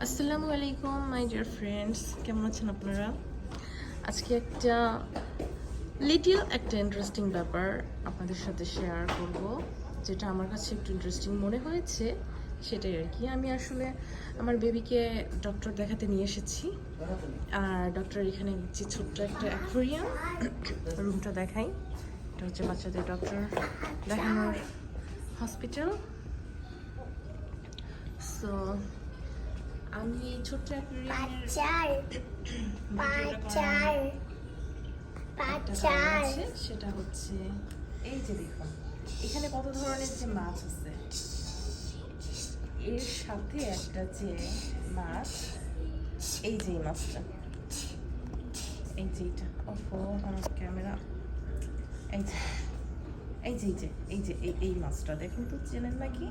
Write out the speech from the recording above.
আসসালামু আলাইকুম my dear friends, কেমন আছেন আপনারা? আজকে একটা ইন্টারেস্টিং ব্যাপার আপনাদের সাথে শেয়ার করব, যেটা আমার কাছে একটু ইন্টারেস্টিং মনে হয়েছে। সেটাই আর কি। আমি আসলে আমার বেবিকে ডক্টর দেখাতে নিয়ে এসেছি। আর ডক্টর এখানে যে ছোট্ট একটা অ্যাকোয়ারিয়াম রুমটা দেখাই। এটা হচ্ছে বাচ্চাদের ডক্টর দেখানোর হসপিটাল। সো আমি এই ছোট্ট সেটা হচ্ছে এই যে দেখুন, এখানে কত ধরনের যে মাছ আছে, এর সাথে একটা যে মাছ, এই যে মাছটা, এই যে এটা, ওহো আমার ক্যামেরা, এই যে এই যে এই যে এই যে এই মাছটা দেখুন তো, চেনেন নাকি?